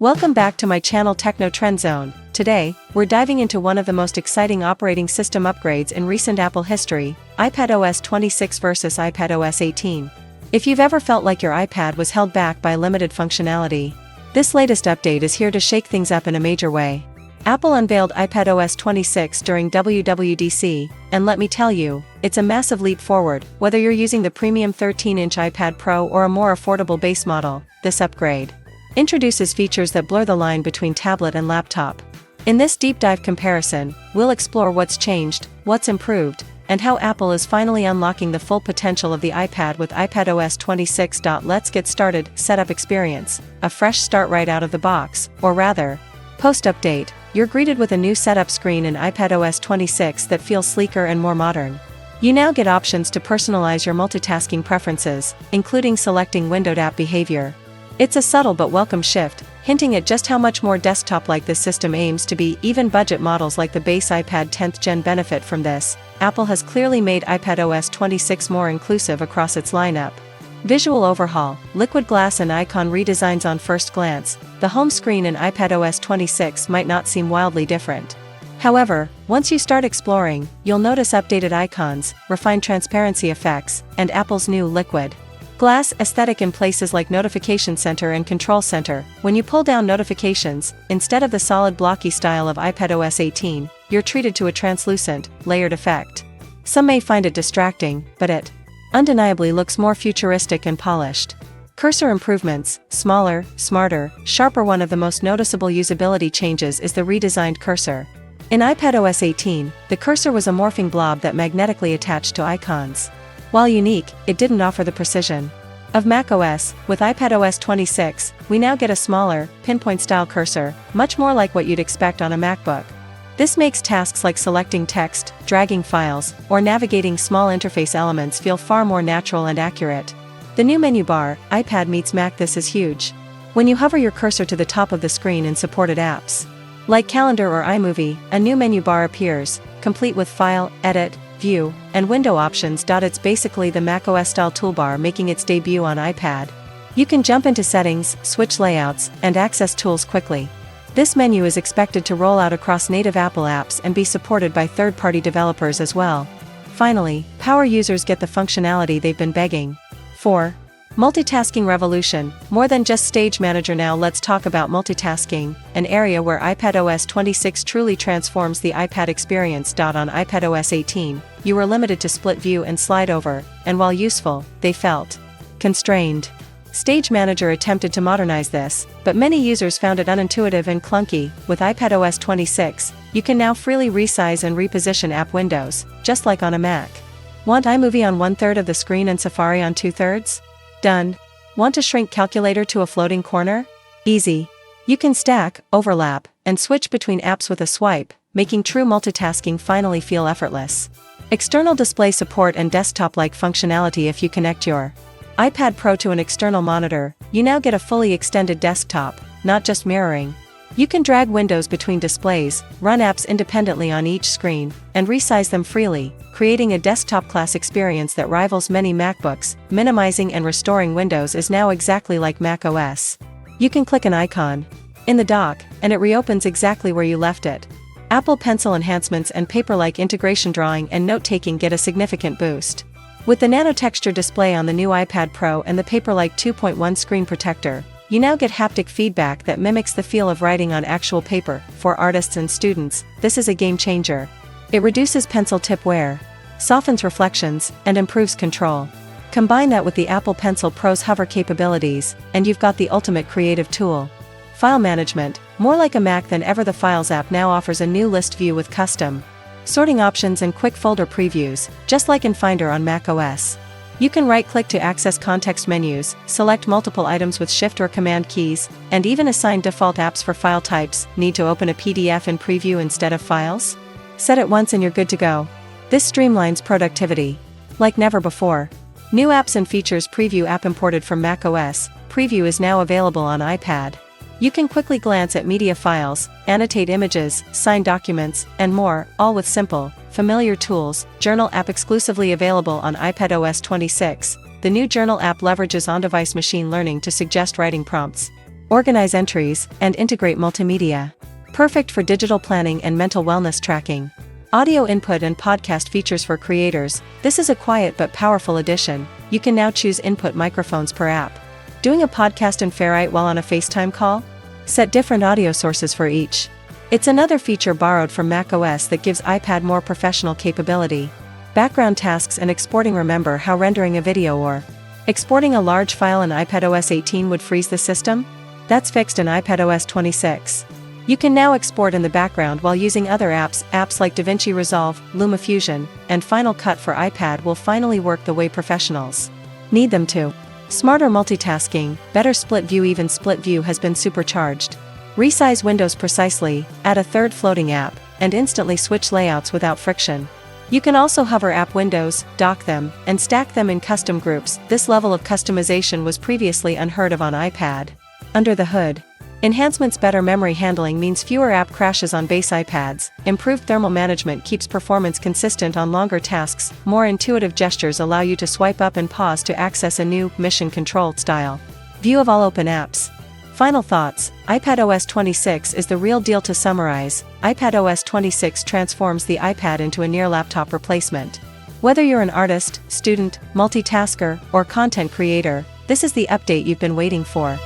Welcome back to my channel Techno Trend Zone. Today, we're diving into one of the most exciting operating system upgrades in recent Apple history, iPadOS 26 versus iPadOS 18. If you've ever felt like your iPad was held back by limited functionality, this latest update is here to shake things up in a major way. Apple unveiled iPadOS 26 during WWDC, and let me tell you, it's a massive leap forward. Whether you're using the premium 13-inch iPad Pro or a more affordable base model, this upgrade introduces features that blur the line between tablet and laptop. In this deep dive comparison, we'll explore what's changed, what's improved, and how Apple is finally unlocking the full potential of the iPad with iPadOS 26. Let's get started. Setup experience. A fresh start right out of the box, or rather, post-update, you're greeted with a new setup screen in iPadOS 26 that feels sleeker and more modern. You now get options to personalize your multitasking preferences, including selecting windowed app behavior. It's a subtle but welcome shift, hinting at just how much more desktop-like this system aims to be. Even budget models like the base iPad 10th Gen benefit from this. Apple has clearly made iPadOS 26 more inclusive across its lineup. Visual overhaul, liquid glass and icon redesigns. On first glance, the home screen in iPadOS 26 might not seem wildly different. However, once you start exploring, you'll notice updated icons, refined transparency effects, and Apple's new liquid glass aesthetic in places like Notification Center and Control Center. When you pull down notifications, instead of the solid blocky style of iPadOS 18, you're treated to a translucent, layered effect. Some may find it distracting, but it undeniably looks more futuristic and polished. Cursor improvements, smaller, smarter, sharper. One of the most noticeable usability changes is the redesigned cursor. In iPadOS 18, the cursor was a morphing blob that magnetically attached to icons. While unique, it didn't offer the precision of macOS. With iPadOS 26, we now get a smaller, pinpoint-style cursor, much more like what you'd expect on a MacBook. This makes tasks like selecting text, dragging files, or navigating small interface elements feel far more natural and accurate. The new menu bar, iPad meets Mac. This is huge. When you hover your cursor to the top of the screen in supported apps, like Calendar or iMovie, a new menu bar appears, complete with File, Edit, View, and Window options. It's basically the macOS-style toolbar making its debut on iPad. You can jump into settings, switch layouts, and access tools quickly. This menu is expected to roll out across native Apple apps and be supported by third-party developers as well. Finally, power users get the functionality they've been begging for. Multitasking revolution. More than just Stage Manager. Now let's talk about multitasking, an area where iPadOS 26 truly transforms the iPad experience. On iPadOS 18, you were limited to split view and slide over, and while useful, they felt constrained. Stage Manager attempted to modernize this, but many users found it unintuitive and clunky. With iPadOS 26, you can now freely resize and reposition app windows, just like on a Mac. Want iMovie on 1/3 of the screen and Safari on 2/3? Done. Want to shrink Calculator to a floating corner? Easy. You can stack, overlap, and switch between apps with a swipe, making true multitasking finally feel effortless. External display support and desktop-like functionality. If you connect your iPad Pro to an external monitor, you now get a fully extended desktop, not just mirroring. You can drag windows between displays, run apps independently on each screen, and resize them freely, creating a desktop-class experience that rivals many MacBooks. Minimizing and restoring windows is now exactly like macOS. You can click an icon in the dock, and it reopens exactly where you left it. Apple Pencil enhancements and paper-like integration. Drawing and note-taking get a significant boost. With the nano-texture display on the new iPad Pro and the paper-like 2.1 screen protector, you now get haptic feedback that mimics the feel of writing on actual paper. For artists and students, this is a game changer. It reduces pencil tip wear, softens reflections, and improves control. Combine that with the Apple Pencil Pro's hover capabilities, and you've got the ultimate creative tool. File management. More like a Mac than ever, the Files app now offers a new list view with custom sorting options and quick folder previews, just like in Finder on macOS. You can right-click to access context menus, select multiple items with Shift or Command keys, and even assign default apps for file types. Need to open a PDF in Preview instead of Files? Set it once and you're good to go. This streamlines productivity like never before. New apps and features. Preview app imported from macOS. Preview is now available on iPad. You can quickly glance at media files, annotate images, sign documents, and more, all with simple, familiar tools. Journal app exclusively available on iPadOS 26. The new Journal app leverages on-device machine learning to suggest writing prompts. organize entries, and integrate multimedia. Perfect for digital planning and mental wellness tracking. Audio input and podcast features for creators. This is a quiet but powerful addition. You can now choose input microphones per app. Doing a podcast in Ferrite while on a FaceTime call? Set different audio sources for each. It's another feature borrowed from macOS that gives iPad more professional capability. Background tasks and exporting. Remember how rendering a video or exporting a large file in iPadOS 18 would freeze the system? That's fixed in iPadOS 26. You can now export in the background while using other apps. Apps like DaVinci Resolve, LumaFusion, and Final Cut for iPad will finally work the way professionals need them to. Smarter multitasking, better split view. Even split view has been supercharged. Resize windows precisely, add a third floating app, and instantly switch layouts without friction. You can also hover app windows, dock them, and stack them in custom groups. This level of customization was previously unheard of on iPad. Under the hood. Enhancements. Better memory handling means fewer app crashes on base iPads. Improved thermal management keeps performance consistent on longer tasks. More intuitive gestures allow you to swipe up and pause to access a new, mission-controlled style. View of all open apps. Final thoughts. iPadOS 26 is the real deal. To summarize, iPadOS 26 transforms the iPad into a near laptop replacement. Whether you're an artist, student, multitasker, or content creator, this is the update you've been waiting for.